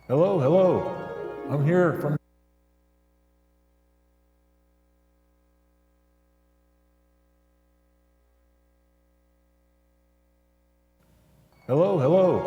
Hello, hello. I'm here from... Hello, hello.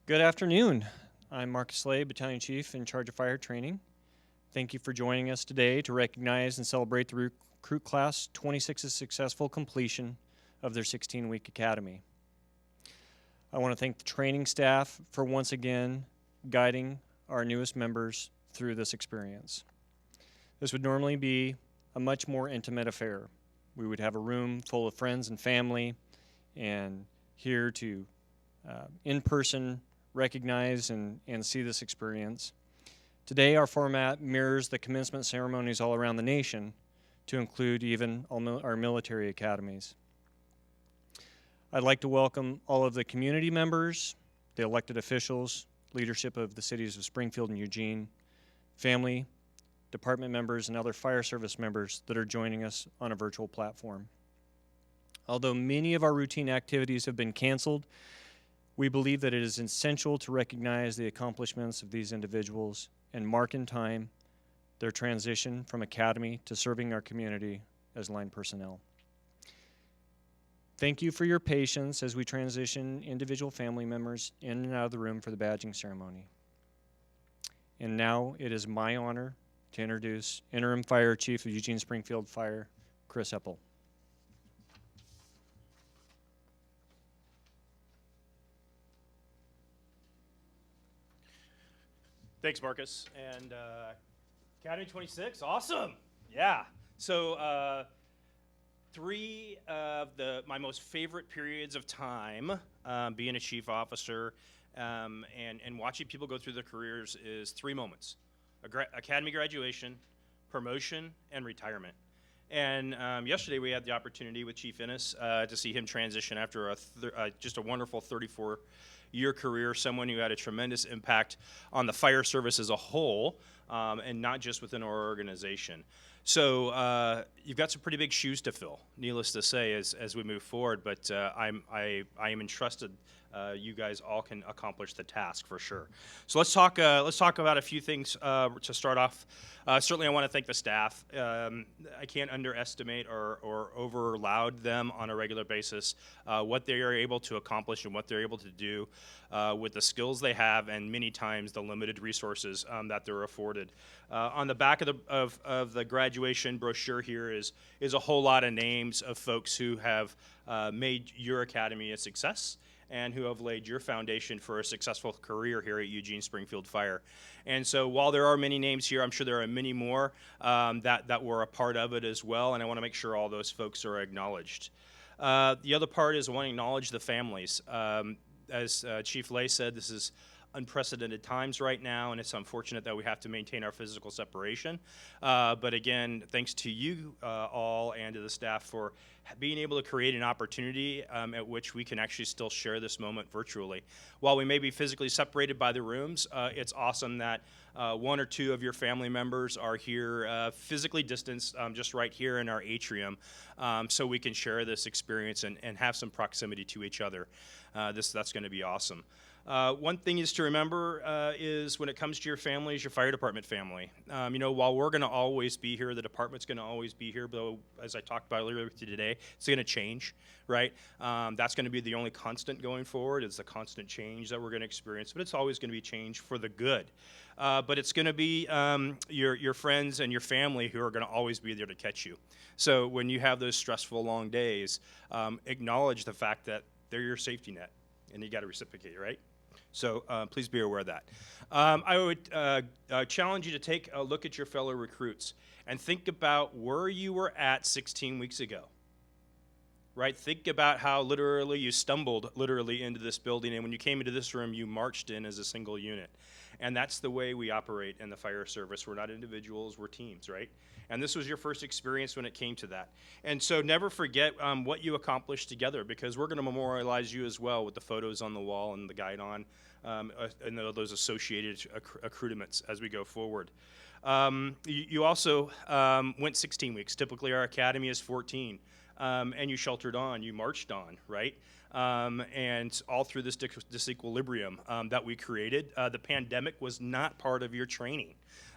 Good afternoon. I'm Marcus Slay, Battalion Chief in charge of fire training. Thank you for joining us today to recognize and celebrate the Recruit Class 26's successful completion of their 16-week academy. I want to thank the training staff for once again guiding our newest members through this experience. This would normally be a much more intimate affair. We would have a room full of friends and family and here to in-person recognize and see this experience. Today, our format mirrors the commencement ceremonies all around the nation to include even our military academies. I'd like to welcome all of the community members, the elected officials, leadership of the cities of Springfield and Eugene, family, department members, and other fire service members that are joining us on a virtual platform. Although many of our routine activities have been canceled, we believe that it is essential to recognize the accomplishments of these individuals and mark in time their transition from academy to serving our community as line personnel. Thank you for your patience as we transition individual family members in and out of the room for the badging ceremony. And now it is my honor to introduce Interim Fire Chief of Eugene Springfield Fire, Chris Eppel. Thanks, Marcus. And Academy 26, awesome. Yeah. So three of my most favorite periods of time being a chief officer and watching people go through their careers is 3 moments: academy graduation, promotion, and retirement. And yesterday we had the opportunity with Chief Ennis to see him transition after just a wonderful 34-year career, someone who had a tremendous impact on the fire service as a whole, and not just within our organization. So you've got some pretty big shoes to fill, needless to say, as we move forward. But I am entrusted. You guys all can accomplish the task for sure. So let's talk about a few things to start off. Certainly, I want to thank the staff. I can't underestimate or overloud them on a regular basis. What they are able to accomplish and what they're able to do with the skills they have, and many times the limited resources that they're afforded. On the back of the graduation brochure here is a whole lot of names of folks who have made your academy a success and who have laid your foundation for a successful career here at Eugene Springfield Fire. And so while there are many names here, I'm sure there are many more that were a part of it as well, and I want to make sure all those folks are acknowledged. The other part is I want to acknowledge the families. As Chief Lay said, this is unprecedented times right now, and it's unfortunate that we have to maintain our physical separation. But again, thanks to you all and to the staff for being able to create an opportunity at which we can actually still share this moment virtually. While we may be physically separated by the rooms, it's awesome that one or two of your family members are here physically distanced just right here in our atrium, so we can share this experience and have some proximity to each other. That's going to be awesome. One thing is to remember is when it comes to your family, is your fire department family. While we're going to always be here, the department's going to always be here, though, as I talked about earlier today, it's going to change, right? That's going to be the only constant going forward. It's the constant change that we're going to experience, but it's always going to be change for the good. But it's going to be your friends and your family who are going to always be there to catch you. So when you have those stressful long days, acknowledge the fact that they're your safety net, and you got to reciprocate, right? So please be aware of that. I would challenge you to take a look at your fellow recruits and think about where you were at 16 weeks ago, right? Think about how literally you stumbled literally into this building, and when you came into this room, you marched in as a single unit. And that's the way we operate in the fire service. We're not individuals, we're teams, right? And this was your first experience when it came to that. And so never forget what you accomplished together, because we're going to memorialize you as well with the photos on the wall and the guidon and those associated accoutrements as we go forward. You also went 16 weeks. Typically our academy is 14. And you sheltered on, you marched on, right? And all through this disequilibrium that we created, the pandemic was not part of your training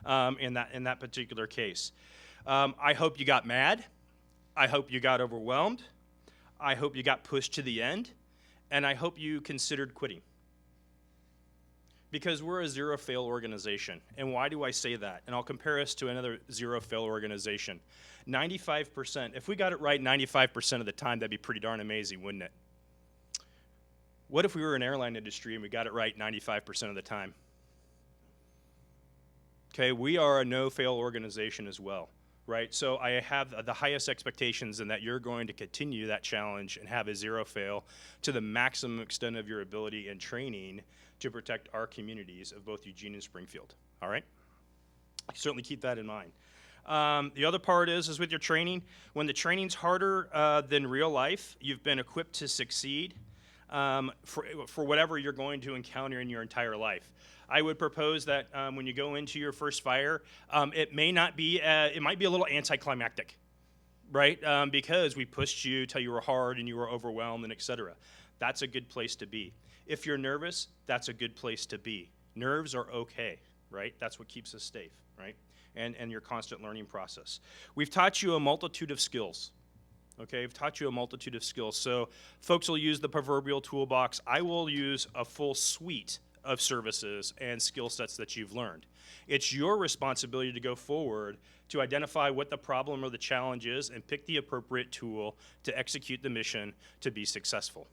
in that particular case. I hope you got mad. I hope you got overwhelmed. I hope you got pushed to the end. And I hope you considered quitting. Because we're a zero-fail organization. And why do I say that? And I'll compare us to another zero-fail organization. 95%, if we got it right 95% of the time, that'd be pretty darn amazing, wouldn't it? What if we were an airline industry and we got it right 95% of the time? Okay, we are a no-fail organization as well, right? So I have the highest expectations in that you're going to continue that challenge and have a zero-fail to the maximum extent of your ability and training to protect our communities of both Eugene and Springfield, all right? Certainly keep that in mind. The other part is with your training, when the training's harder than real life, you've been equipped to succeed for whatever you're going to encounter in your entire life. I would propose that when you go into your first fire, it might be a little anticlimactic, right? Because we pushed you till you were hard and you were overwhelmed and et cetera. That's a good place to be. If you're nervous, that's a good place to be. Nerves are okay, right? That's what keeps us safe, right? And your constant learning process. We've taught you a multitude of skills. Okay, I've taught you a multitude of skills. So folks will use the proverbial toolbox. I will use a full suite of services and skill sets that you've learned. It's your responsibility to go forward to identify what the problem or the challenge is and pick the appropriate tool to execute the mission to be successful.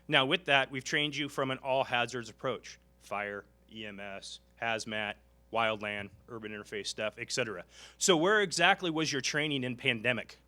Now with that, we've trained you from an all hazards approach: fire, EMS, hazmat, wildland, urban interface stuff, et cetera. So where exactly was your training in pandemic?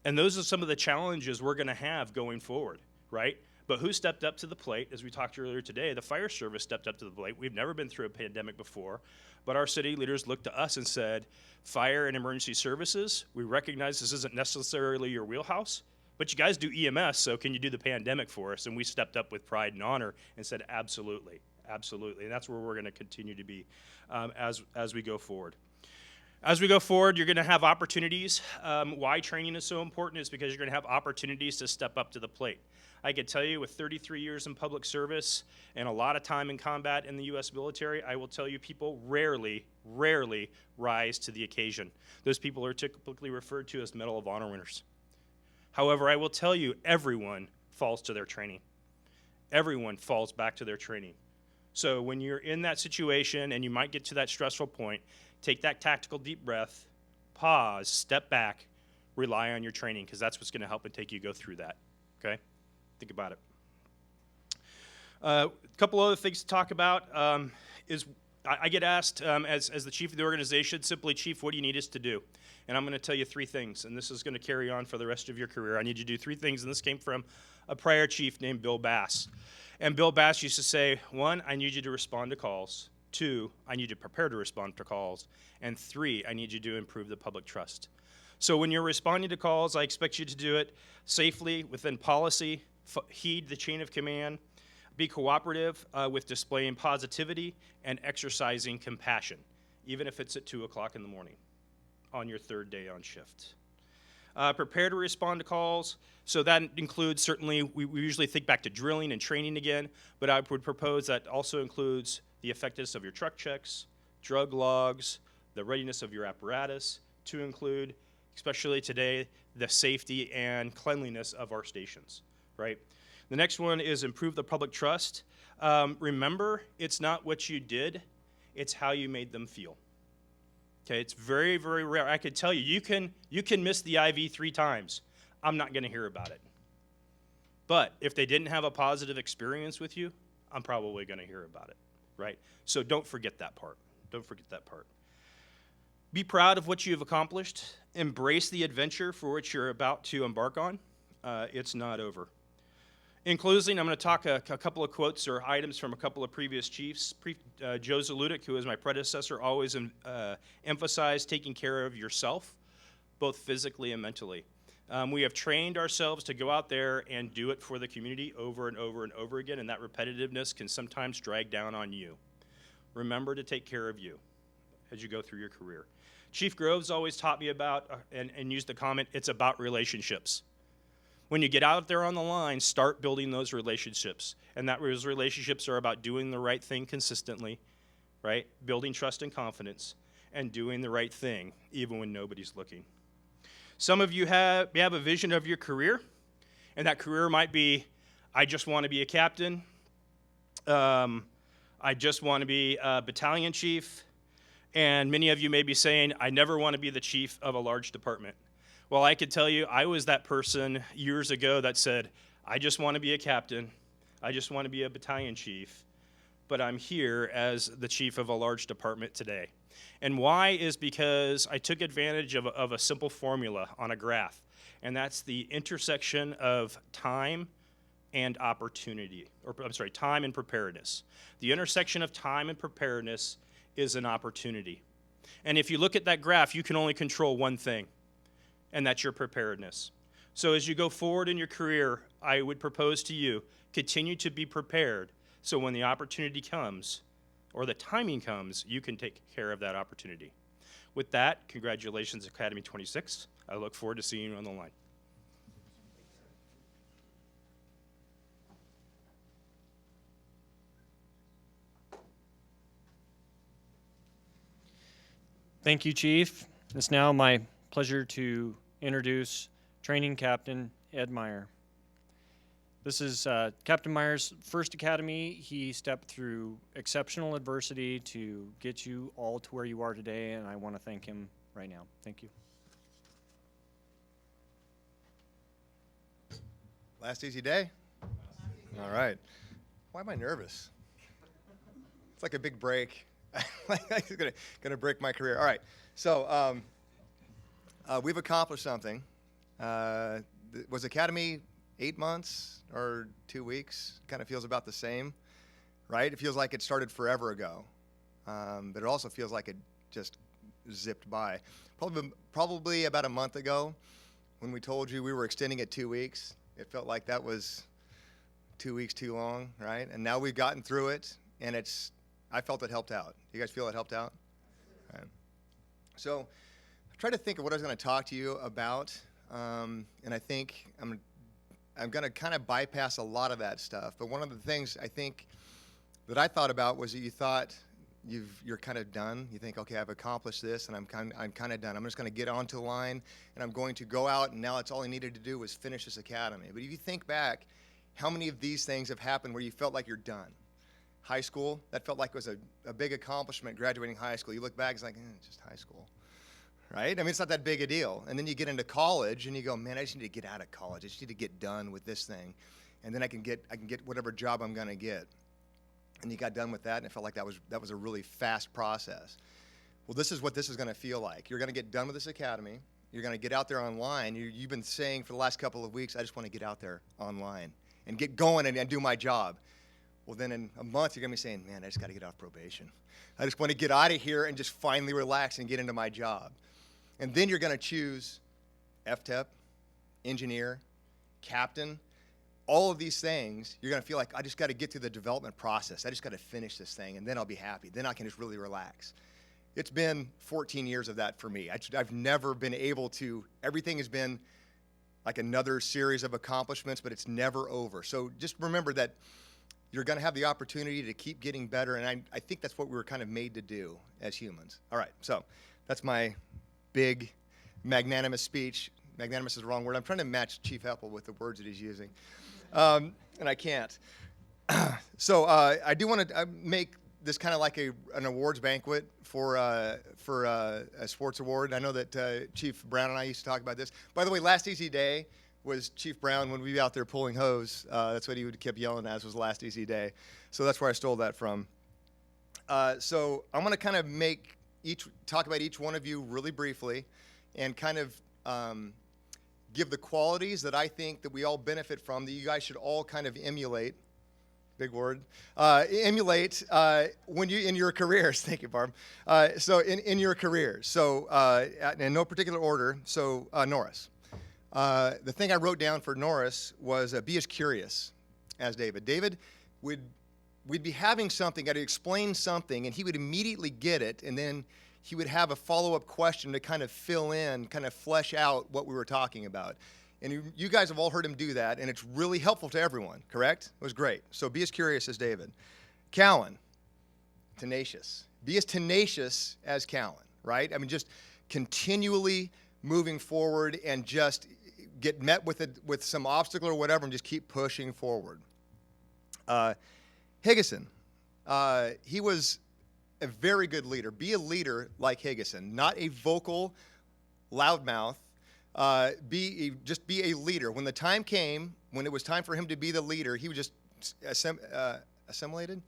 And those are some of the challenges we're going to have going forward, right? But who stepped up to the plate? As we talked earlier today, the fire service stepped up to the plate. We've never been through a pandemic before, but our city leaders looked to us and said, fire and emergency services, we recognize this isn't necessarily your wheelhouse, but you guys do EMS, so can you do the pandemic for us? And we stepped up with pride and honor and said, absolutely, absolutely. And that's where we're going to continue to be as we go forward. As we go forward, you're going to have opportunities. Why training is so important is because you're going to have opportunities to step up to the plate. I can tell you with 33 years in public service and a lot of time in combat in the U.S. military, I will tell you people rarely rise to the occasion. Those people are typically referred to as Medal of Honor winners. However, I will tell you everyone falls to their training. Everyone falls back to their training. So when you're in that situation and you might get to that stressful point, take that tactical deep breath, pause, step back, rely on your training, because that's what's going to help and take you go through that, okay? Think about it. A couple other things to talk about is I get asked as the chief of the organization, simply, Chief, what do you need us to do? And I'm going to tell you three things, and this is going to carry on for the rest of your career. I need you to do three things, and this came from a prior chief named Bill Bass. And Bill Bass used to say, 1, I need you to respond to calls. 2, I need you to prepare to respond to calls. And 3, I need you to improve the public trust. So when you're responding to calls, I expect you to do it safely, within policy, heed the chain of command, be cooperative with displaying positivity and exercising compassion, even if it's at 2 o'clock in the morning on your third day on shift. Prepare to respond to calls. So that includes, certainly, we usually think back to drilling and training again, but I would propose that also includes the effectiveness of your truck checks, drug logs, the readiness of your apparatus, to include, especially today, the safety and cleanliness of our stations, right? The next one is improve the public trust. Remember, it's not what you did, it's how you made them feel. Okay, it's very, very rare. I could tell you, you can miss the IV 3 times. I'm not going to hear about it. But if they didn't have a positive experience with you, I'm probably going to hear about it, right? So don't forget that part. Don't forget that part. Be proud of what you've accomplished. Embrace the adventure for which you're about to embark on. It's not over. In closing, I'm going to talk a couple of quotes or items from a couple of previous chiefs. Joe Zaludik, who was my predecessor, always emphasized taking care of yourself, both physically and mentally. We have trained ourselves to go out there and do it for the community over and over and over again, and that repetitiveness can sometimes drag down on you. Remember to take care of you as you go through your career. Chief Groves always taught me about, and used the comment, it's about relationships. When you get out there on the line, start building those relationships. And those relationships are about doing the right thing consistently, right? Building trust and confidence, and doing the right thing even when nobody's looking. Some of you have a vision of your career, and that career might be, I just want to be a captain. I just want to be a battalion chief. And many of you may be saying, I never want to be the chief of a large department. Well, I could tell you, I was that person years ago that said, I just want to be a captain. I just want to be a battalion chief. But I'm here as the chief of a large department today. And why is because I took advantage of a simple formula on a graph. And that's the intersection of time and opportunity, or I'm sorry, time and preparedness. The intersection of time and preparedness is an opportunity. And if you look at that graph, you can only control one thing, and that's your preparedness. So as you go forward in your career, I would propose to you, continue to be prepared so when the opportunity comes, or the timing comes, you can take care of that opportunity. With that, congratulations, Academy 26. I look forward to seeing you on the line. Thank you, Chief. It's now my pleasure to introduce Training Captain Ed Meyer. This is Captain Meyer's first academy. He stepped through exceptional adversity to get you all to where you are today, and I want to thank him right now. Thank you. Last easy day? All right. Why am I nervous? It's like a big break. Like it's gonna break my career. All right. So we've accomplished something. Was Academy 8 months or 2 weeks? Kind of feels about the same, right? It feels like it started forever ago, but it also feels like it just zipped by. Probably about a month ago, when we told you we were extending it 2 weeks, it felt like that was 2 weeks too long, right? And now we've gotten through it, and I felt it helped out. You guys feel it helped out? All right. So I tried to think of what I was going to talk to you about, and I think I'm going to kind of bypass a lot of that stuff. But one of the things I think that I thought about was that you thought you're kind of done. You think, okay, I've accomplished this, and I'm kind of done. I'm just going to get onto the line, and I'm going to go out, and now it's all I needed to do was finish this academy. But if you think back, how many of these things have happened where you felt like you're done? High school, that felt like it was a big accomplishment, graduating high school. You look back, it's like, it's just high school, right? I mean, it's not that big a deal. And then you get into college, and you go, man, I just need to get out of college. I just need to get done with this thing, and then I can get whatever job I'm going to get. And you got done with that, and it felt like that was a really fast process. Well, this is what this is going to feel like. You're going to get done with this academy. You're going to get out there online. You've been saying for the last couple of weeks, I just want to get out there online and get going and do my job. Well, then in a month, you're going to be saying, man, I just got to get off probation. I just want to get out of here and just finally relax and get into my job. And then you're going to choose FTEP, engineer, captain. All of these things, you're going to feel like, I just got to get through the development process. I just got to finish this thing, and then I'll be happy. Then I can just really relax. It's been 14 years of that for me. I've never been able to, everything has been like another series of accomplishments, but it's never over. So just remember that you're going to have the opportunity to keep getting better, and I think that's what we were kind of made to do as humans. All right, so that's my big magnanimous speech. Magnanimous is the wrong word. I'm trying to match Chief Heppel with the words that he's using, and I can't. So I do want to make this kind of like an awards banquet for a sports award. I know that Chief Brown and I used to talk about this. By the way, last easy day was Chief Brown when we were out there pulling hose. That's what he would keep yelling as was last easy day. So that's where I stole that from. So I'm going to kind of talk about each one of you really briefly and kind of give the qualities that I think that we all benefit from, that you guys should all kind of emulate. Big word. Emulate when you in your careers. Thank you, Barb. So in your careers. So in no particular order. So Norris. The thing I wrote down for Norris was be as curious as David. David we'd be having something, I'd explain something, and he would immediately get it, and then he would have a follow-up question to kind of fill in, kind of flesh out what we were talking about. And you guys have all heard him do that, and it's really helpful to everyone, correct? It was great. So be as curious as David. Cowan, tenacious. Be as tenacious as Cowan, right? I mean, just continually moving forward and just get met with some obstacle or whatever and just keep pushing forward. Higgison, he was a very good leader. Be a leader like Higgison, not a vocal loudmouth. Just be a leader. When the time came, when it was time for him to be the leader, he was just assimilated?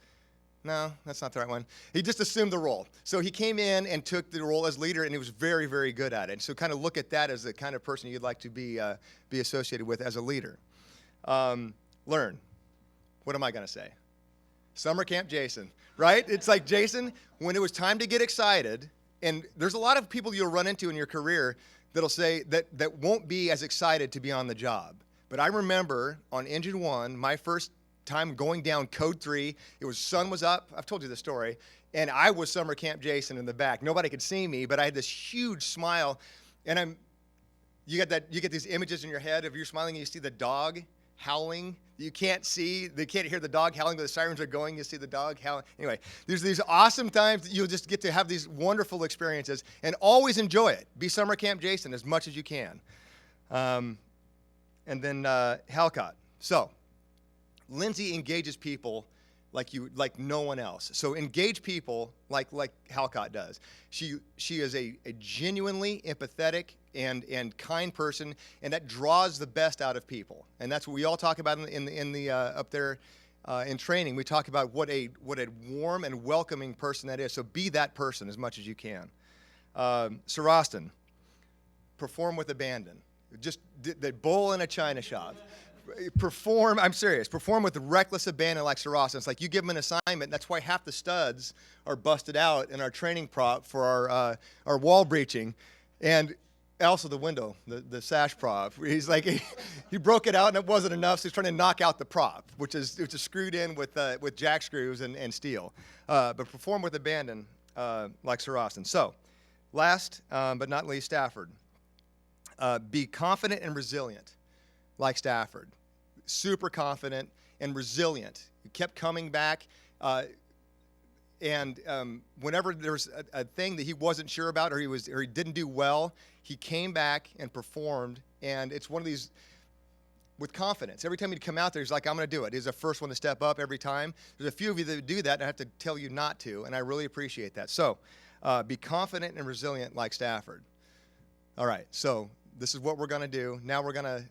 No, that's not the right one. He just assumed the role. So he came in and took the role as leader, and he was very, very good at it. So kind of look at that as the kind of person you'd like to be associated with as a leader. Learn. What am I going to say? Summer Camp Jason, right? It's like Jason, when it was time to get excited, and there's a lot of people you'll run into in your career that'll say that won't be as excited to be on the job. But I remember on Engine 1, my first time going down Code 3, sun was up. I've told you the story. And I was Summer Camp Jason in the back. Nobody could see me, but I had this huge smile. And you get these images in your head of you smiling and you see the dog howling. You can't see, they can't hear the dog howling, but the sirens are going, you see the dog howling. Anyway, there's these awesome times that you'll just get to have these wonderful experiences and always enjoy it. Be Summer Camp Jason as much as you can. And then Halcott. So, Lindsay engages people like no one else. So engage people like Halcott does. She is a genuinely empathetic and kind person, and that draws the best out of people. And that's what we all talk about in the up there in training. We talk about what a warm and welcoming person that is. So be that person as much as you can. SIROSHTON, perform with abandon. Just the bull in a china shop. I'm serious, perform with reckless abandon like SIROSHTON. It's like you give them an assignment, that's why half the studs are busted out in our training prop for our wall breaching. And also the window, the sash prop. He's like, he broke it out and it wasn't enough, so he's trying to knock out the prop, which is screwed in with jack screws and steel. But perform with abandon like SIROSHTON. So, last but not least, Stafford. Be confident and resilient like Stafford. Super confident and resilient. He kept coming back, and whenever there's a thing that he wasn't sure about or he didn't do well, he came back and performed. And it's one of these with confidence. Every time he'd come out there, he's like, I'm going to do it. He's the first one to step up every time. There's a few of you that do that, and I have to tell you not to, and I really appreciate that. So, be confident and resilient like Stafford. All right, so this is what we're going to do. Now we're going to,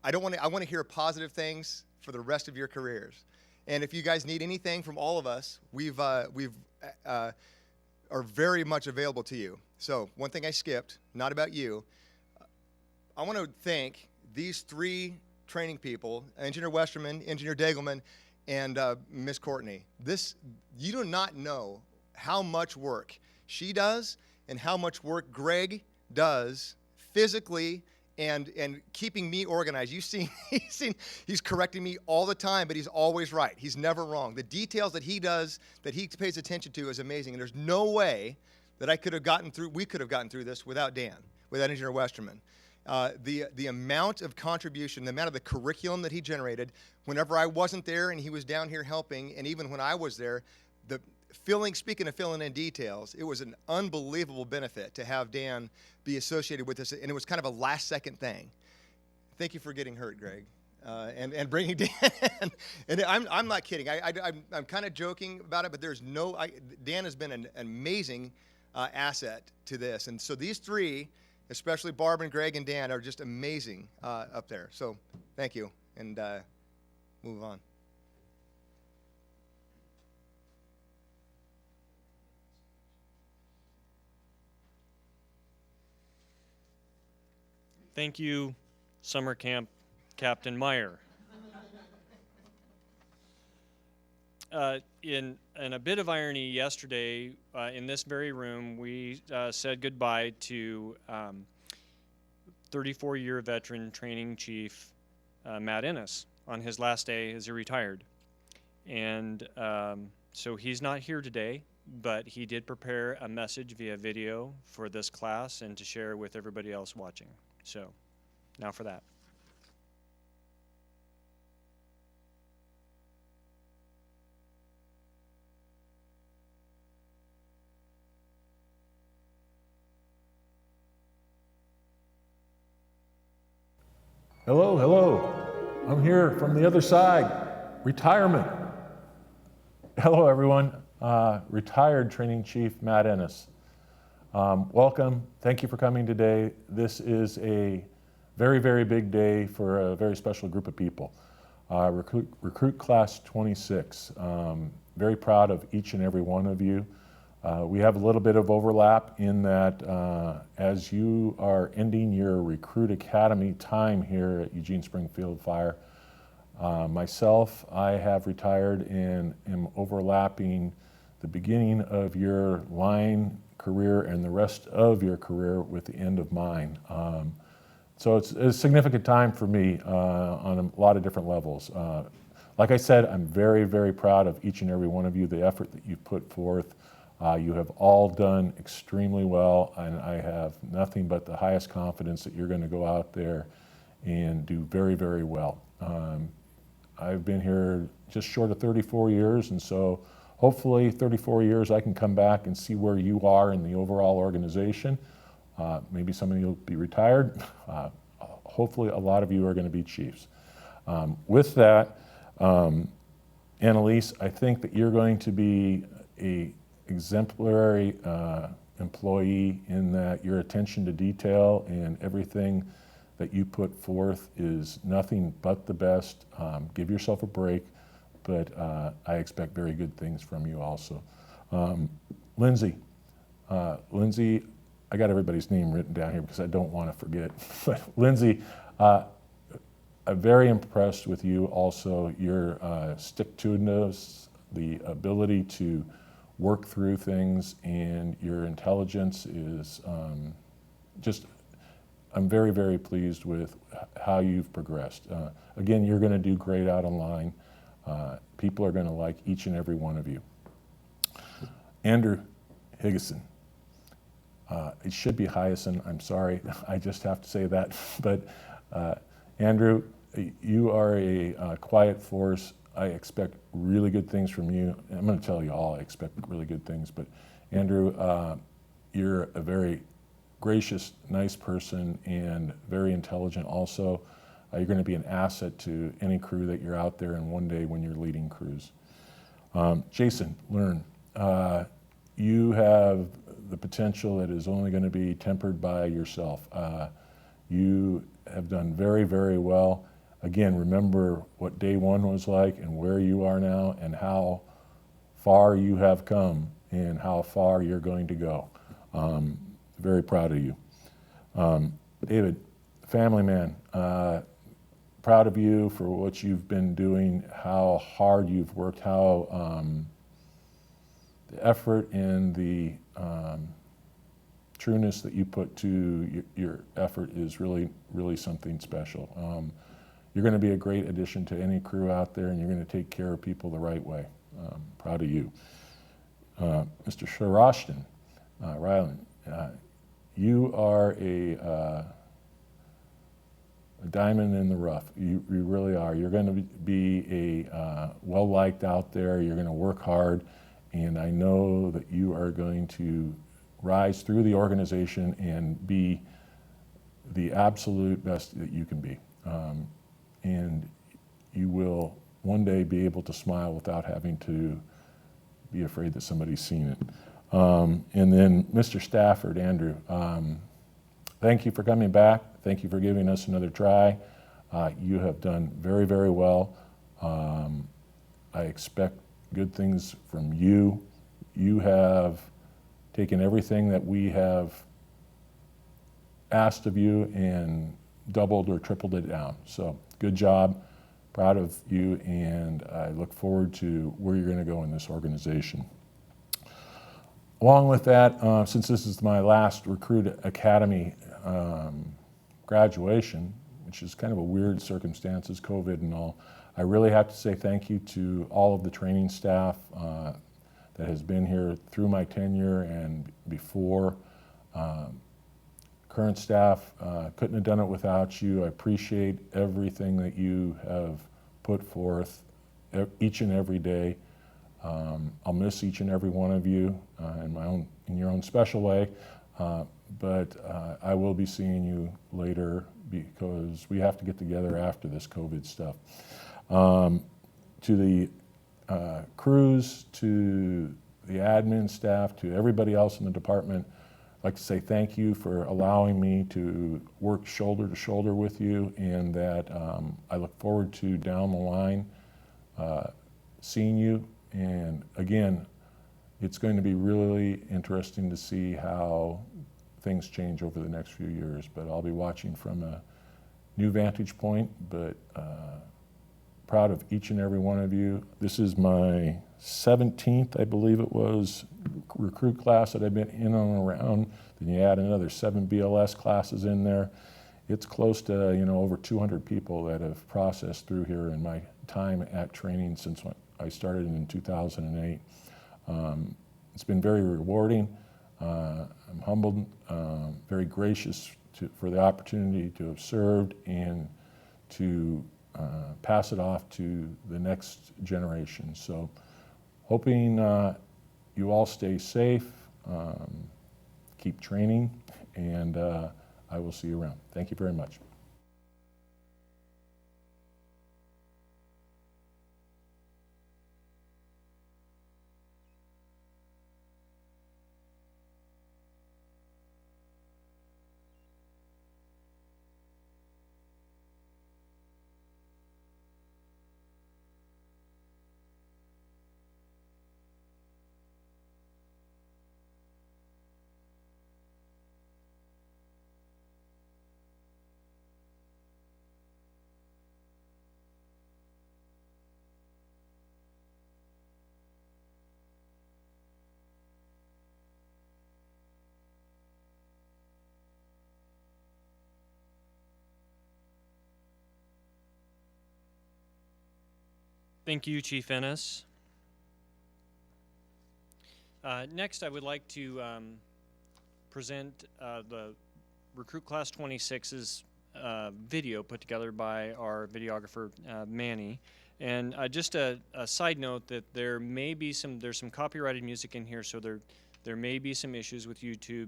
I want to hear positive things for the rest of your careers. And if you guys need anything from all of us, we've are very much available to you. So one thing I skipped, not about you, I want to thank these three training people, Engineer Westerman, Engineer Degelman, and Miss Courtney. You do not know how much work she does and how much work Greg does physically and keeping me organized. You've seen, he's correcting me all the time, but he's always right. He's never wrong. The details that he does, that he pays attention to, is amazing. And there's no way that we could have gotten through this without Dan, without Engineer Westerman. The amount of contribution, the amount of the curriculum that he generated, whenever I wasn't there and he was down here helping, and even when I was there, speaking of filling in details, it was an unbelievable benefit to have Dan be associated with this, and it was kind of a last-second thing. Thank you for getting hurt, Greg, and bringing Dan. And I'm not kidding. I'm kind of joking about it, but Dan has been an amazing asset to this. And so these three, especially Barb and Greg and Dan, are just amazing up there. So thank you, and move on. Thank you, Summer Camp Captain Meyer. In a bit of irony, yesterday in this very room, we said goodbye to 34-year veteran training chief Matt Ennis on his last day as he retired. And so he's not here today, but he did prepare a message via video for this class and to share with everybody else watching. So, now for that. Hello, hello. I'm here from the other side. Retirement. Hello, everyone. Retired Training Chief Matt Ennis. Welcome. Thank you for coming today. This is a very, very big day for a very special group of people. Recruit Class 26. Very proud of each and every one of you. We have a little bit of overlap in that as you are ending your Recruit Academy time here at Eugene Springfield Fire, myself, I have retired and am overlapping the beginning of your line career and the rest of your career with the end of mine. So it's a significant time for me on a lot of different levels. Like I said, I'm very, very proud of each and every one of you, the effort that you've put forth. You have all done extremely well, and I have nothing but the highest confidence that you're going to go out there and do very, very well. I've been here just short of 34 years, and so hopefully 34 years I can come back and see where you are in the overall organization. Maybe some of you will be retired. Hopefully a lot of you are going to be chiefs. With that, Annelies, I think that you're going to be an exemplary employee in that your attention to detail and everything that you put forth is nothing but the best. Give yourself a break, but I expect very good things from you also. Lindsay, I got everybody's name written down here because I don't want to forget. But Lindsay, I'm very impressed with you also. Your stick-to-itiveness, the ability to work through things, and your intelligence is just, I'm very, very pleased with how you've progressed. Again, you're going to do great out online. People are going to like each and every one of you. Andrew Higgison. It should be Hyacin, I'm sorry, I just have to say that. But Andrew, you are a quiet force. I expect really good things from you. I'm going to tell you all I expect really good things, but Andrew, you're a very gracious, nice person and very intelligent also. You're going to be an asset to any crew that you're out there and one day when you're leading crews. Jason Learn, you have the potential that is only going to be tempered by yourself. You have done very, very well. Again, remember what day one was like and where you are now and how far you have come and how far you're going to go. Very proud of you. David, family man, proud of you for what you've been doing, how hard you've worked, how the effort and the trueness that you put to your effort is really, really something special. You're going to be a great addition to any crew out there, and you're going to take care of people the right way. Proud of you. Mr. SIROSHTON, RYLAN, you are a diamond in the rough. You really are. You're going to be a well-liked out there. You're going to work hard, and I know that you are going to rise through the organization and be the absolute best that you can be. And you will one day be able to smile without having to be afraid that somebody's seen it. And then Mr. Stafford, Andrew, thank you for coming back. Thank you for giving us another try. You have done very, very well. I expect good things from you. You have taken everything that we have asked of you and doubled or tripled it down. So good job, proud of you, and I look forward to where you're going to go in this organization. Along with that, since this is my last Recruit Academy graduation, which is kind of a weird circumstances, COVID and all, I really have to say thank you to all of the training staff that has been here through my tenure and before. Current staff, couldn't have done it without you. I appreciate everything that you have put forth each and every day. I'll miss each and every one of you in your own special way, but I will be seeing you later because we have to get together after this COVID stuff. To the crews, to the admin staff, to everybody else in the department, I'd like to say thank you for allowing me to work shoulder to shoulder with you, and that I look forward to down the line seeing you. And again, it's going to be really interesting to see how things change over the next few years, but I'll be watching from a new vantage point, but proud of each and every one of you. This is my 17th, I believe it was, recruit class that I've been in and around. Then you add another 7 BLS classes in there. It's close to over 200 people that have processed through here in my time at training since when I started in 2008. It's been very rewarding. I'm humbled, very gracious for the opportunity to have served and to pass it off to the next generation. So hoping you all stay safe, keep training, and I will see you around. Thank you very much. Thank you, Chief Ennis. Next, I would like to present the Recruit Class 26's video put together by our videographer, Manny. And just a side note that there's some copyrighted music in here, so there may be some issues with YouTube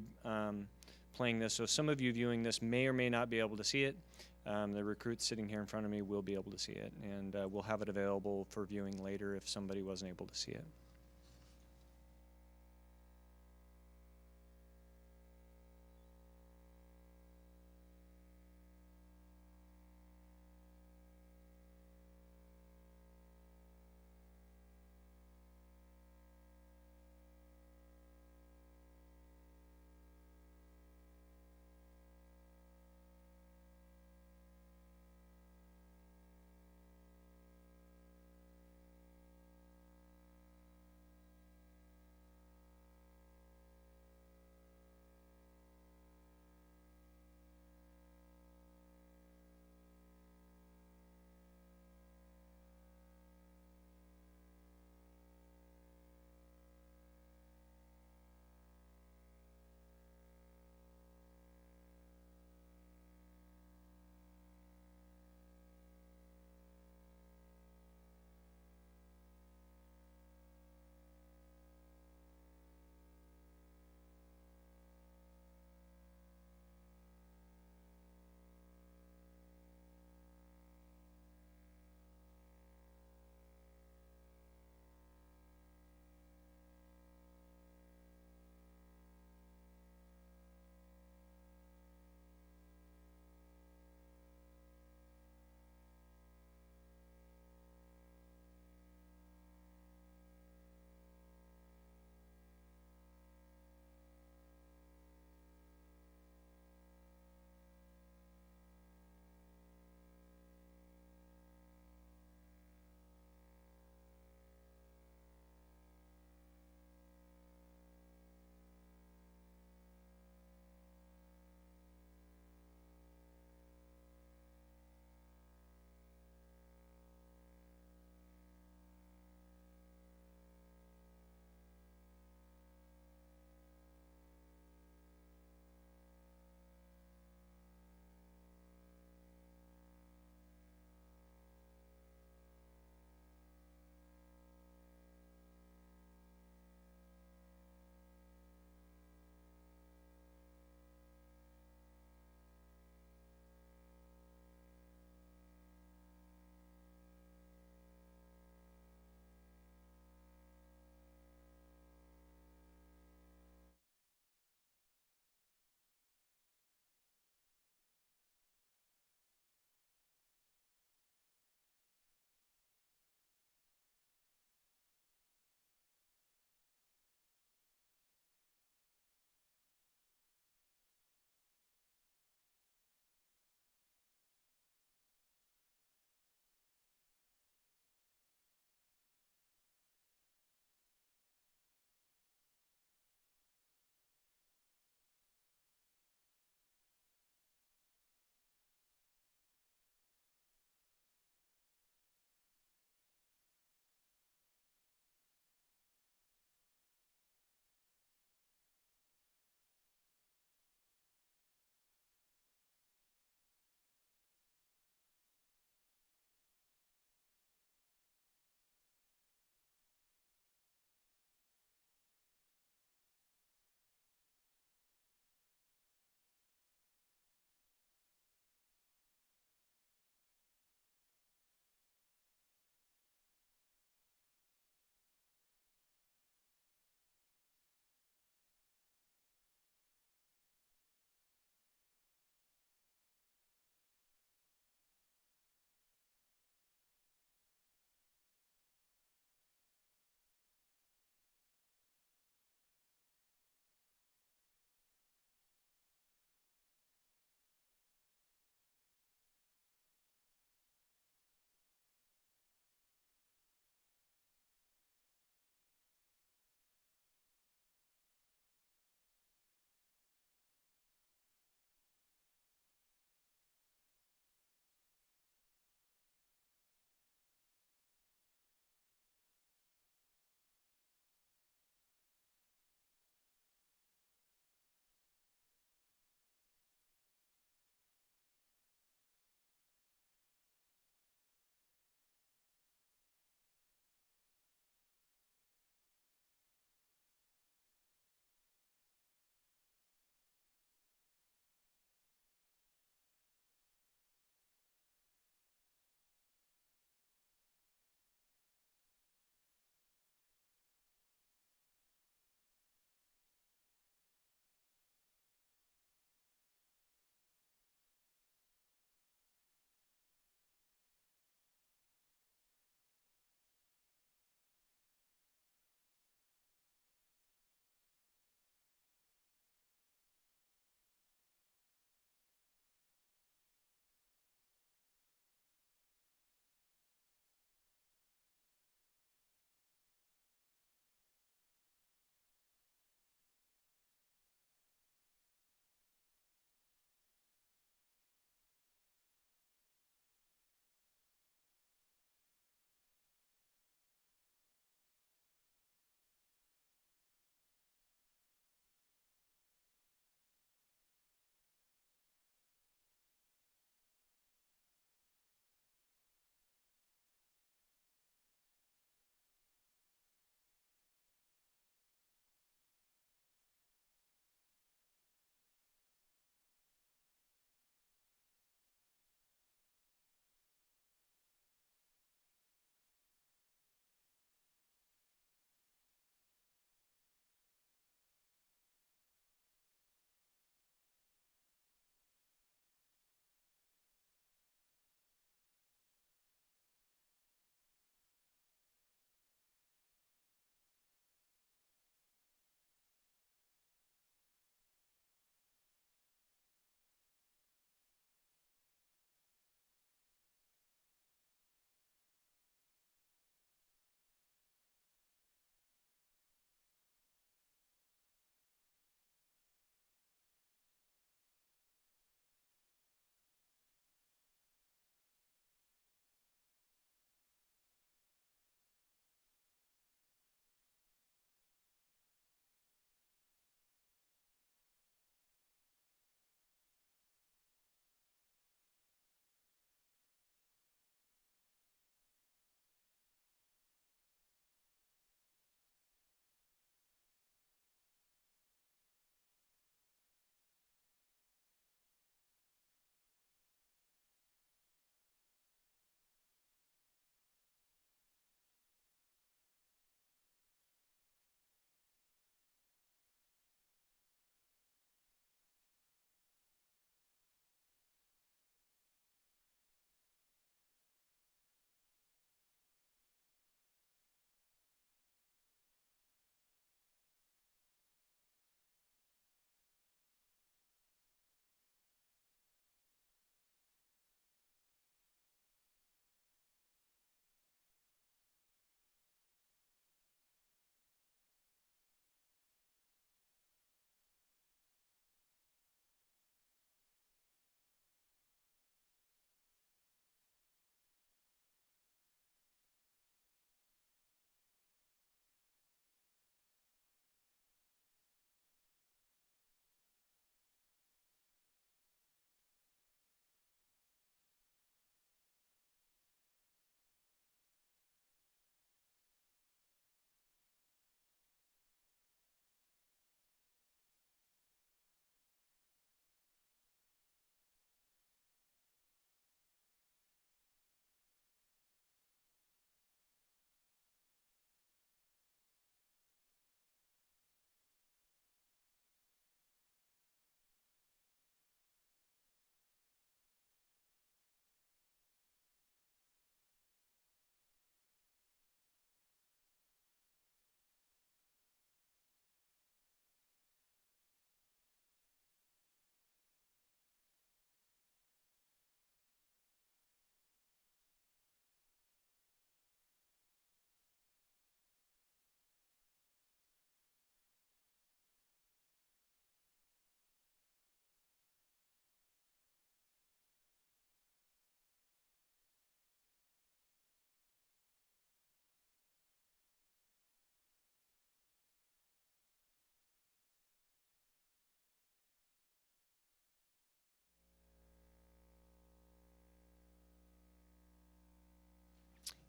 playing this. So some of you viewing this may or may not be able to see it. The recruits sitting here in front of me will be able to see it, and we'll have it available for viewing later if somebody wasn't able to see it.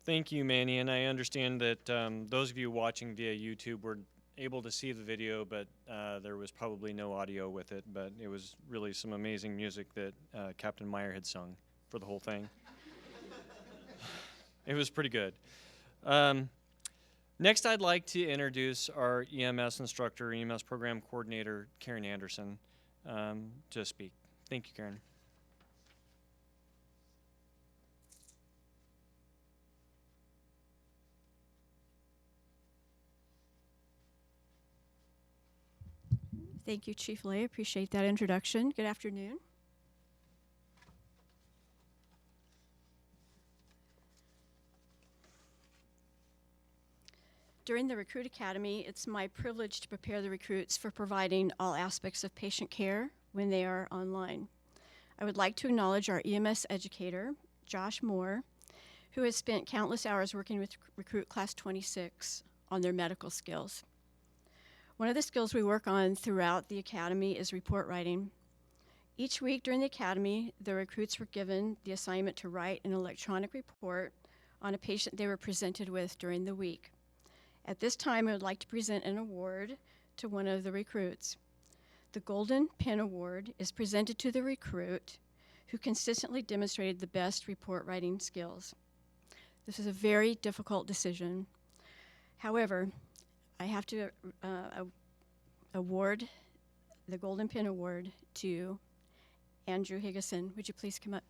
Thank you, Manny, and I understand that those of you watching via YouTube were able to see the video, but there was probably no audio with it, but it was really some amazing music that Captain Meyer had sung for the whole thing. It was pretty good. Next, I'd like to introduce our EMS instructor, EMS program coordinator, Karen Anderson, to speak. Thank you, Karen. Thank you, Chief Lay. Appreciate that introduction. Good afternoon. During the Recruit Academy, it's my privilege to prepare the recruits for providing all aspects of patient care when they are online. I would like to acknowledge our EMS educator, Josh Moore, who has spent countless hours working with Recruit Class 26 on their medical skills. One of the skills we work on throughout the Academy is report writing. Each week during the Academy, the recruits were given the assignment to write an electronic report on a patient they were presented with during the week. At this time, I would like to present an award to one of the recruits. The Golden Pen Award is presented to the recruit who consistently demonstrated the best report writing skills. This is a very difficult decision. However, I have to award the Golden Pen Award to Andrew Higgison. Would you please come up?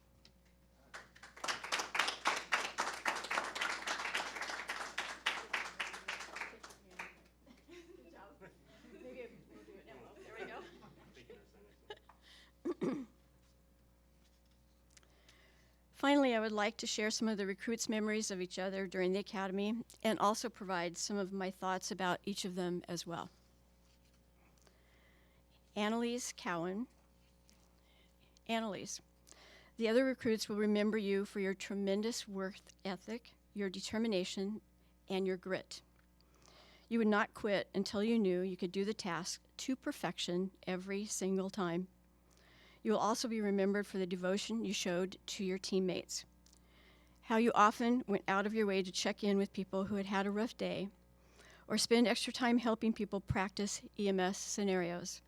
Finally, I would like to share some of the recruits' memories of each other during the Academy and also provide some of my thoughts about each of them as well. ANNELIES, COWAN. ANNELIES, the other recruits will remember you for your tremendous work ethic, your determination, and your grit. You would not quit until you knew you could do the task to perfection every single time. You will also be remembered for the devotion you showed to your teammates, how you often went out of your way to check in with people who had had a rough day, or spend extra time helping people practice EMS scenarios.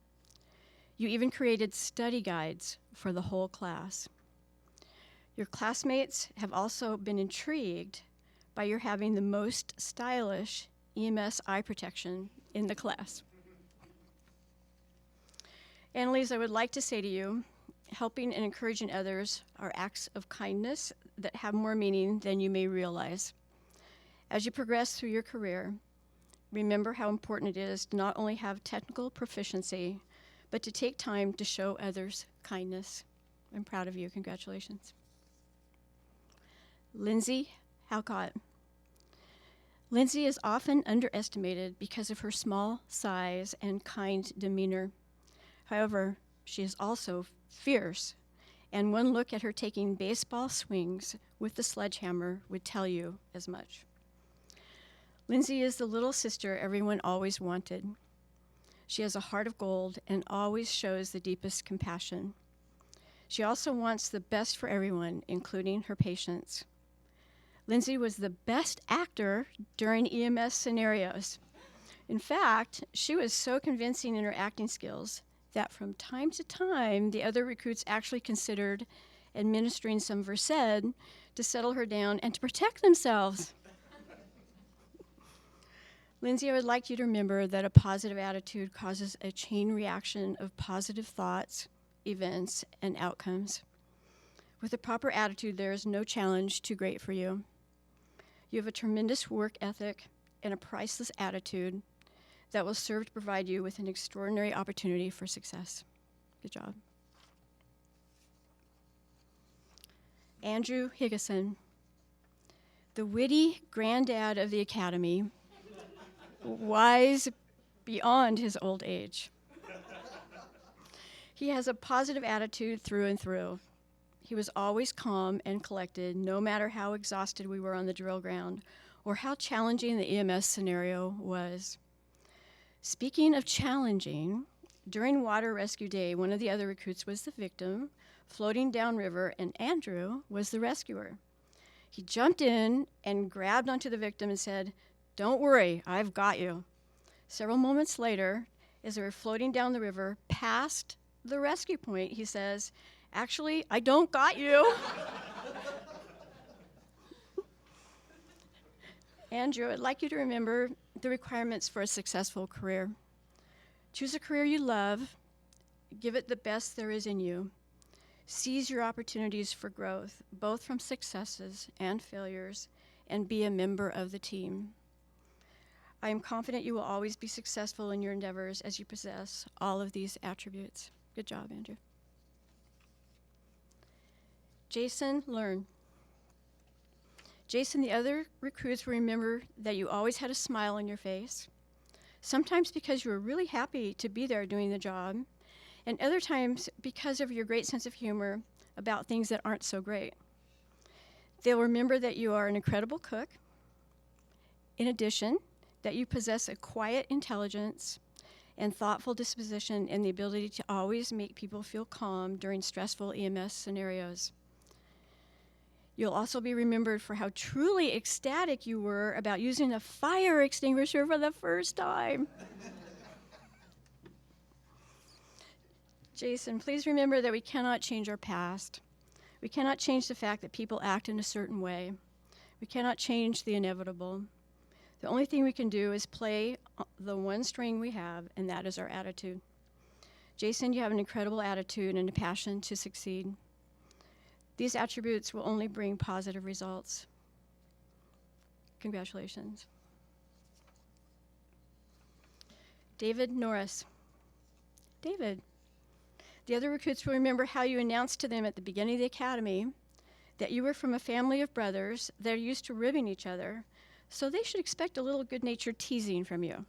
You even created study guides for the whole class. Your classmates have also been intrigued by your having the most stylish EMS eye protection in the class. ANNELIES, I would like to say to you, helping and encouraging others are acts of kindness that have more meaning than you may realize. As you progress through your career, remember how important it is to not only have technical proficiency, but to take time to show others kindness. I'm proud of you. Congratulations. Lindsay Halcott. Lindsay is often underestimated because of her small size and kind demeanor. However, she is also fierce, and one look at her taking baseball swings with the sledgehammer would tell you as much. Lindsay is the little sister everyone always wanted. She has a heart of gold and always shows the deepest compassion. She also wants the best for everyone, including her patients. Lindsay was the best actor during EMS scenarios. In fact, she was so convincing in her acting skills that from time to time, the other recruits actually considered administering some Versed to settle her down and to protect themselves. Lindsay, I would like you to remember that a positive attitude causes a chain reaction of positive thoughts, events, and outcomes. With a proper attitude, there is no challenge too great for you. You have a tremendous work ethic and a priceless attitude that will serve to provide you with an extraordinary opportunity for success. Good job. Andrew Higgison, the witty granddad of the Academy, wise beyond his old age. He has a positive attitude through and through. He was always calm and collected, no matter how exhausted we were on the drill ground or how challenging the EMS scenario was. Speaking of challenging, during Water Rescue Day, one of the other recruits was the victim, floating downriver, and Andrew was the rescuer. He jumped in and grabbed onto the victim and said, "Don't worry, I've got you." Several moments later, as they were floating down the river past the rescue point, he says, "Actually, I don't got you." Andrew, I'd like you to remember the requirements for a successful career. Choose a career you love. Give it the best there is in you. Seize your opportunities for growth, both from successes and failures, and be a member of the team. I am confident you will always be successful in your endeavors as you possess all of these attributes. Good job, Andrew. Jason, learn. Jason, the other recruits will remember that you always had a smile on your face, sometimes because you were really happy to be there doing the job, and other times because of your great sense of humor about things that aren't so great. They'll remember that you are an incredible cook. In addition, that you possess a quiet intelligence and thoughtful disposition and the ability to always make people feel calm during stressful EMS scenarios. You'll also be remembered for how truly ecstatic you were about using a fire extinguisher for the first time. Jason, please remember that we cannot change our past. We cannot change the fact that people act in a certain way. We cannot change the inevitable. The only thing we can do is play the one string we have, and that is our attitude. Jason, you have an incredible attitude and a passion to succeed. These attributes will only bring positive results. Congratulations. David Norris. David. The other recruits will remember how you announced to them at the beginning of the academy that you were from a family of brothers that are used to ribbing each other, so they should expect a little good-natured teasing from you.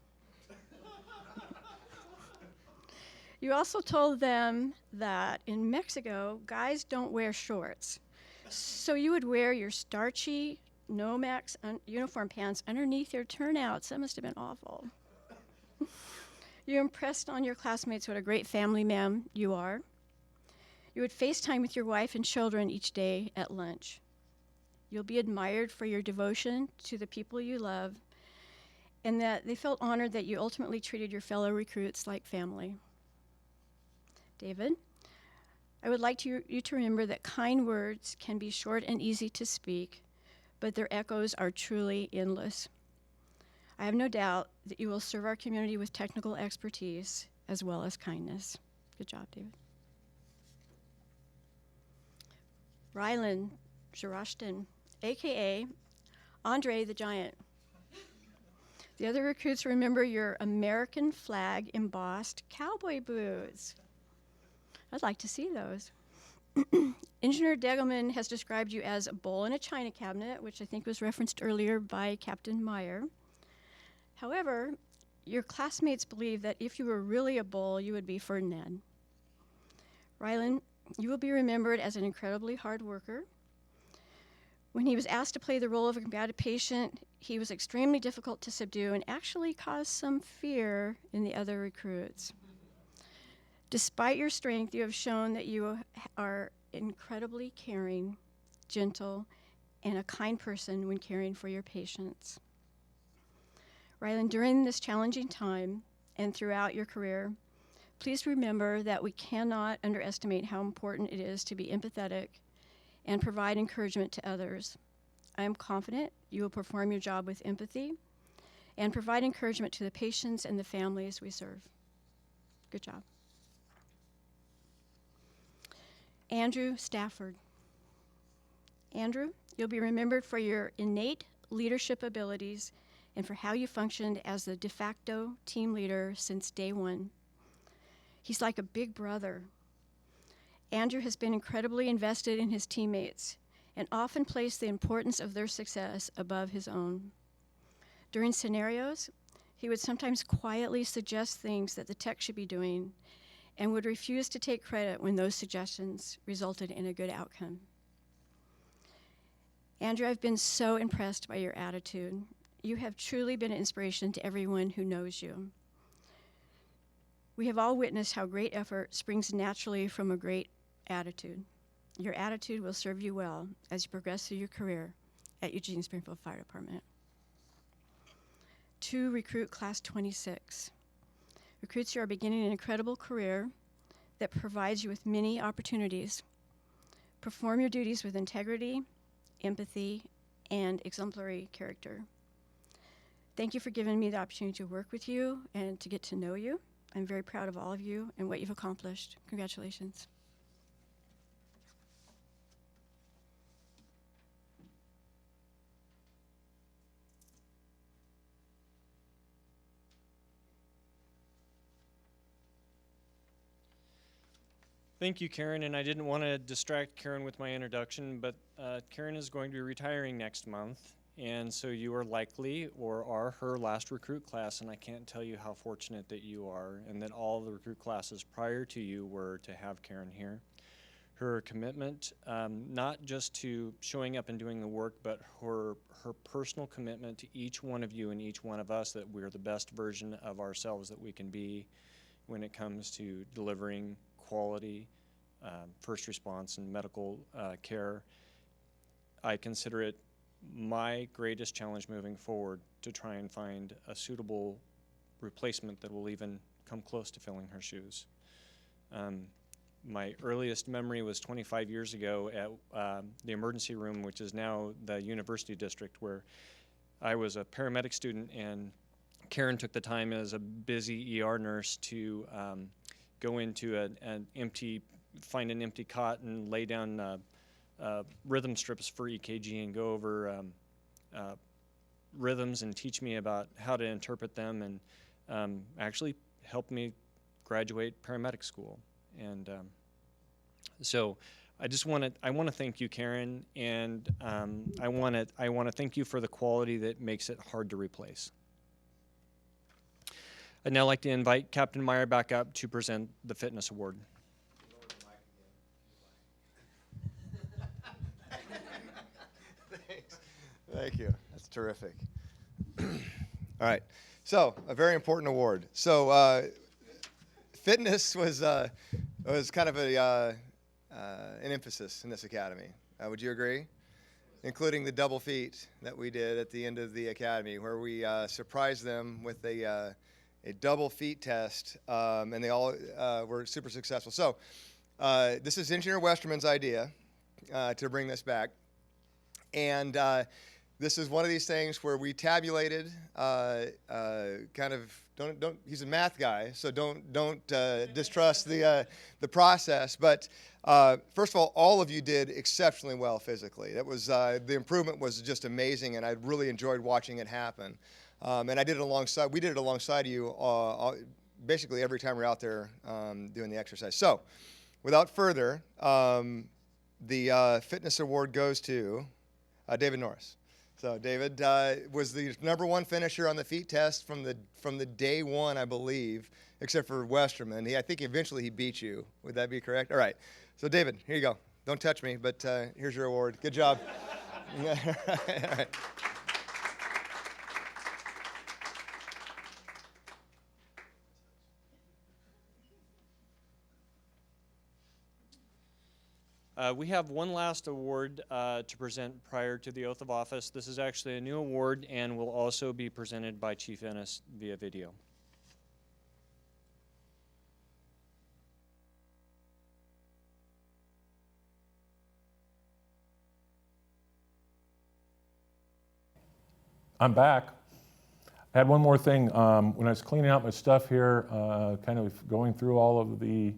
You also told them that in Mexico, guys don't wear shorts, so you would wear your starchy Nomex uniform pants underneath your turnouts. That must have been awful. You impressed on your classmates what a great family man you are. You would FaceTime with your wife and children each day at lunch. You'll be admired for your devotion to the people you love, and that they felt honored that you ultimately treated your fellow recruits like family. David, I would like you to remember that kind words can be short and easy to speak, but their echoes are truly endless. I have no doubt that you will serve our community with technical expertise as well as kindness. Good job, David. RYLAN, SIROSHTON, a.k.a. Andre the Giant. The other recruits remember your American flag embossed cowboy boots. I'd like to see those. Engineer Degelman has described you as a bull in a china cabinet, which I think was referenced earlier by Captain Meyer. However, your classmates believe that if you were really a bull, you would be Ferdinand. RYLAN, you will be remembered as an incredibly hard worker. When he was asked to play the role of a combative patient, he was extremely difficult to subdue and actually caused some fear in the other recruits. Despite your strength, you have shown that you are incredibly caring, gentle, and a kind person when caring for your patients. RYLAN, during this challenging time and throughout your career, please remember that we cannot underestimate how important it is to be empathetic and provide encouragement to others. I am confident you will perform your job with empathy and provide encouragement to the patients and the families we serve. Good job. Andrew Stafford. Andrew, you'll be remembered for your innate leadership abilities and for how you functioned as the de facto team leader since day one. He's like a big brother. Andrew has been incredibly invested in his teammates and often placed the importance of their success above his own. During scenarios, he would sometimes quietly suggest things that the tech should be doing and would refuse to take credit when those suggestions resulted in a good outcome. Andrew, I've been so impressed by your attitude. You have truly been an inspiration to everyone who knows you. We have all witnessed how great effort springs naturally from a great attitude. Your attitude will serve you well as you progress through your career. at Eugene Springfield Fire Department. 2, recruit class 26. Recruits, you are beginning an incredible career that provides you with many opportunities. Perform your duties with integrity, empathy, and exemplary character. Thank you for giving me the opportunity to work with you and to get to know you. I'm very proud of all of you and what you've accomplished. Congratulations. Thank you, Karen, and I didn't want to distract Karen with my introduction, but Karen is going to be retiring next month, and so you are likely or are her last recruit class, and I can't tell you how fortunate that you are and that all the recruit classes prior to you were to have Karen here. Her commitment, not just to showing up and doing the work, but her personal commitment to each one of you and each one of us that we're the best version of ourselves that we can be when it comes to delivering quality first response and medical care. I consider it my greatest challenge moving forward to try and find a suitable replacement that will even come close to filling her shoes. My earliest memory was 25 years ago at the emergency room, which is now the university district, where I was a paramedic student, and Karen took the time as a busy ER nurse to go into find an empty cot and lay down rhythm strips for EKG and go over rhythms and teach me about how to interpret them, and actually helped me graduate paramedic school. And so I want to thank you, Karen, and I want to thank you for the quality that makes it hard to replace. I'd now like to invite Captain Meyer back up to present the Fitness Award. Thanks. Thank you. That's terrific. All right. So, a very important award. So, fitness was kind of an emphasis in this academy. Would you agree? Including the double feet that we did at the end of the academy, where we surprised them with a double feet test, and they all were super successful. So this is Engineer Westerman's idea to bring this back. And this is one of these things where we tabulated kind of, he's a math guy, so don't distrust the process. But first of all of you did exceptionally well physically. That was, the improvement was just amazing, and I really enjoyed watching it happen. And we did it alongside you basically every time we're out there doing the exercise. So, without further, the fitness award goes to David Norris. So David was the #1 finisher on the feet test from the day one, I believe, except for Westerman. I think eventually he beat you. Would that be correct? All right. So David, here you go. Don't touch me, but here's your award. Good job. All right. We have one last award to present prior to the oath of office. This is actually a new award and will also be presented by Chief Ennis via video. I'm back. I had one more thing. When I was cleaning out my stuff here, kind of going through all of the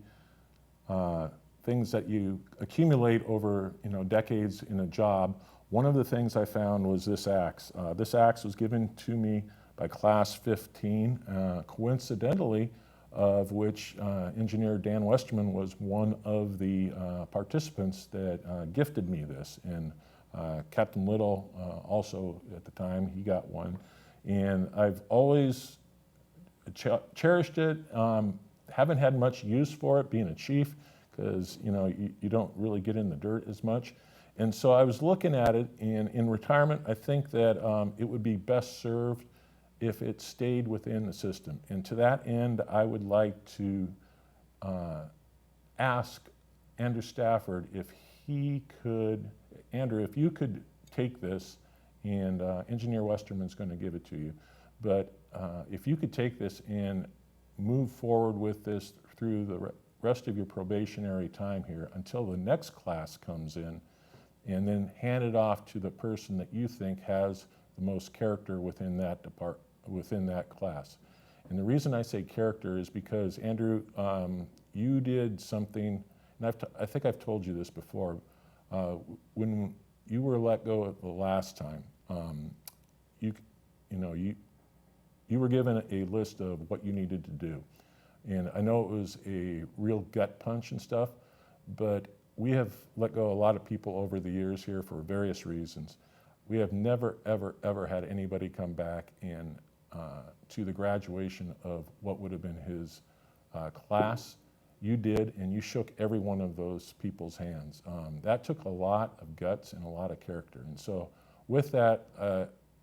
things that you accumulate over decades in a job, one of the things I found was this axe. This axe was given to me by class 15, coincidentally, of which engineer Dan Westerman was one of the participants that gifted me this. And Captain Little also at the time, he got one. And I've always cherished it. Haven't had much use for it being a chief, because you don't really get in the dirt as much. And so I was looking at it, and in retirement, I think that it would be best served if it stayed within the system. And to that end, I would like to ask Andrew Stafford if he could, Andrew, if you could take this and Engineer Westerman's going to give it to you. But if you could take this and move forward with this through the rest of your probationary time here until the next class comes in, and then hand it off to the person that you think has the most character within that class. And the reason I say character is because, Andrew, you did something, and I think I've told you this before. When you were let go the last time, you were given a list of what you needed to do. And I know it was a real gut punch and stuff, but we have let go a lot of people over the years here for various reasons. We have never, ever, ever had anybody come back and to the graduation of what would have been his class. You did, and you shook every one of those people's hands. That took a lot of guts and a lot of character. And so with that,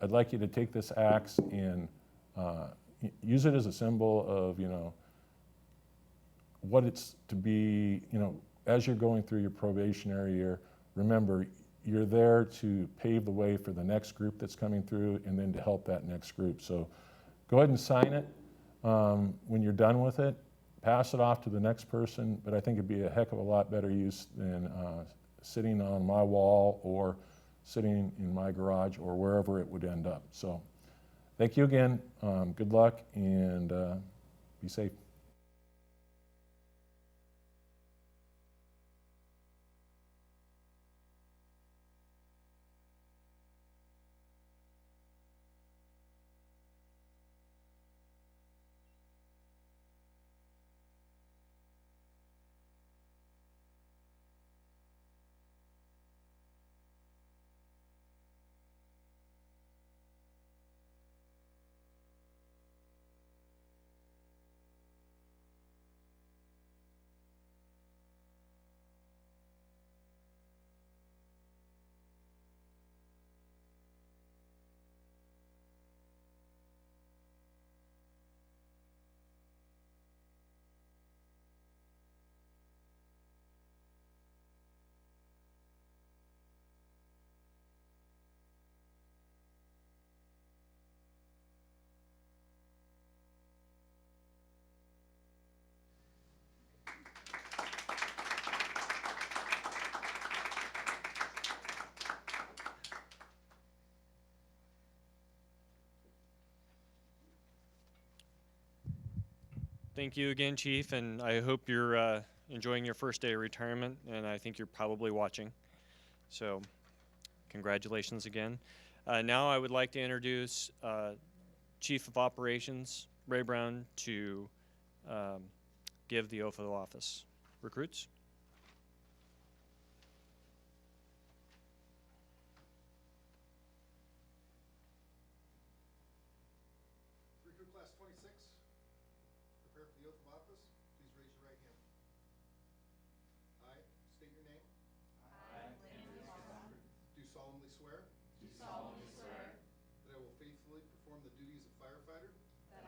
I'd like you to take this axe and use it as a symbol of, what it's to be, as you're going through your probationary year. Remember, you're there to pave the way for the next group that's coming through and then to help that next group. So go ahead and sign it. When you're done with it, pass it off to the next person, but I think it'd be a heck of a lot better use than sitting on my wall or sitting in my garage or wherever it would end up. So thank you again. Good luck, and be safe. Thank you again, Chief, and I hope you're enjoying your first day of retirement, and I think you're probably watching. So congratulations again. Now I would like to introduce Chief of Operations, Ray Brown, to give the oath of office. Recruits? Recruit class 26, prepare for the oath of office. Please raise your right hand. I state your name. Do solemnly swear. That I will faithfully perform the duties of firefighter. That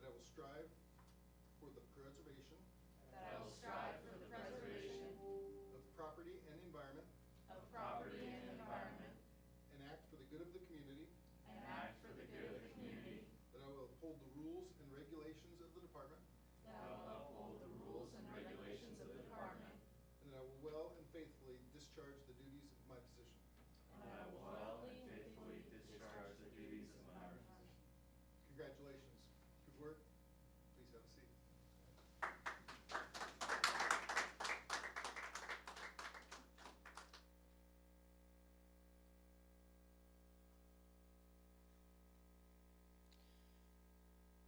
I will strive for the preservation. Of property and environment. And act for the good of the community. That I will uphold the rules and regulations of the department. And that I will well and faithfully discharge the duties of my position. Congratulations. Good work. Please have a seat.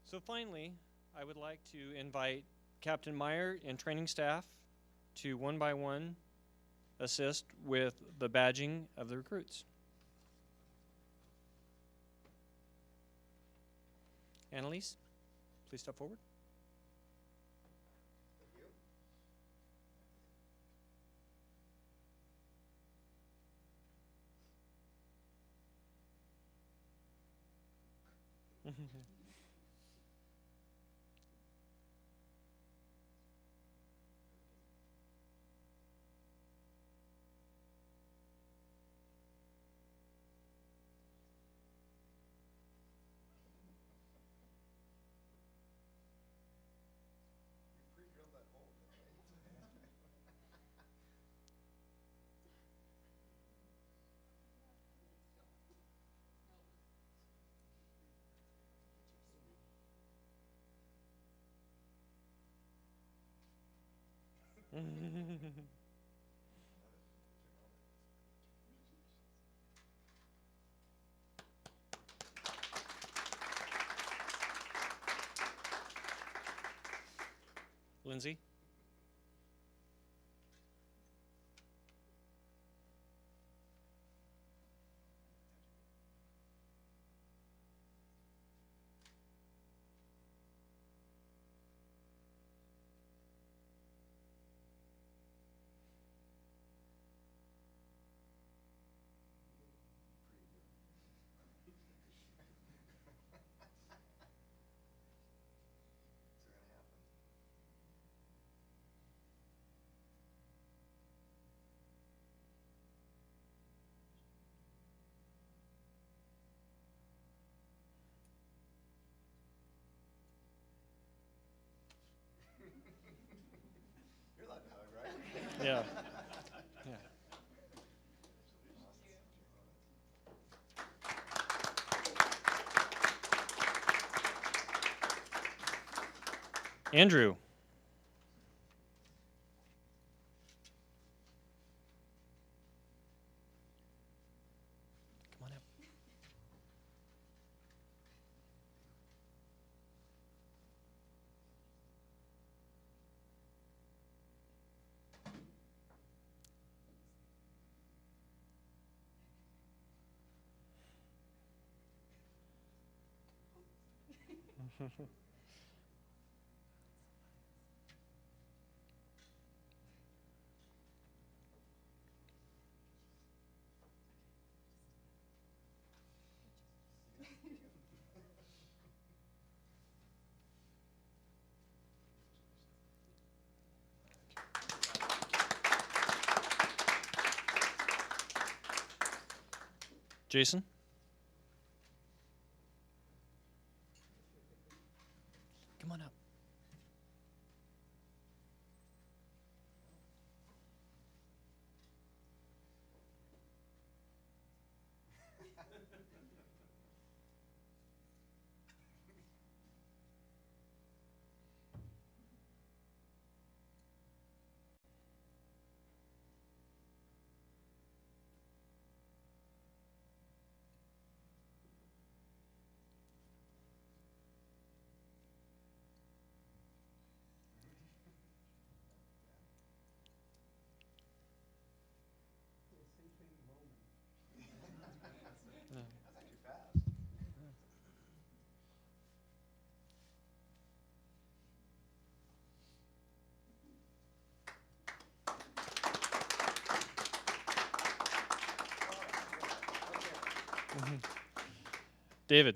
So finally, I would like to invite Captain Meyer and training staff to one by one assist with the badging of the recruits. Annelies, please step forward. Thank you. Lindsay? You're allowed to hug, right? Yeah. Yeah. Andrew. Come on up. Jason? Come on up. That's actually fast. David?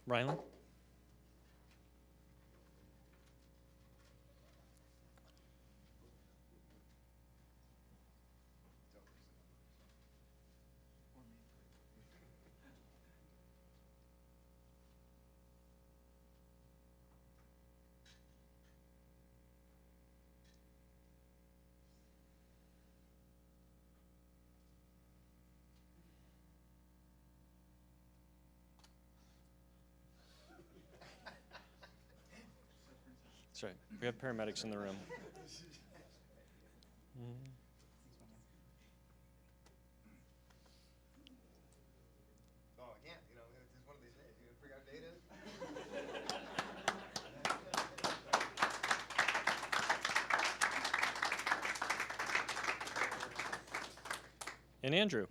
Rylan? That's right. We have paramedics in the room. Oh, I can't. You know, it's just one of these days. You gonna figure out what day it is? and Andrew.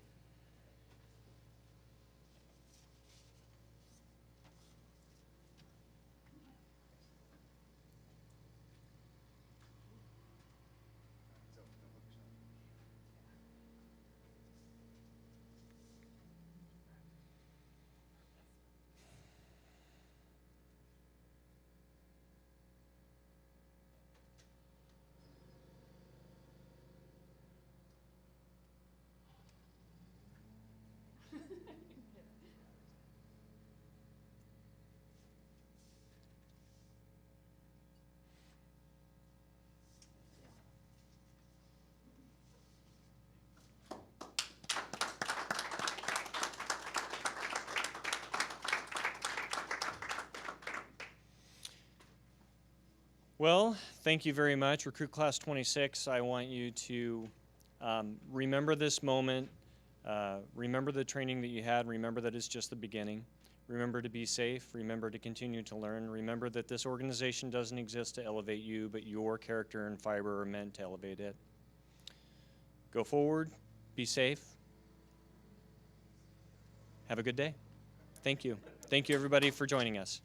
Well, thank you very much. Recruit Class 26, I want you to remember this moment, remember the training that you had, remember that it's just the beginning. Remember to be safe, remember to continue to learn, remember that this organization doesn't exist to elevate you, but your character and fiber are meant to elevate it. Go forward, be safe, have a good day. Thank you. Thank you everybody for joining us.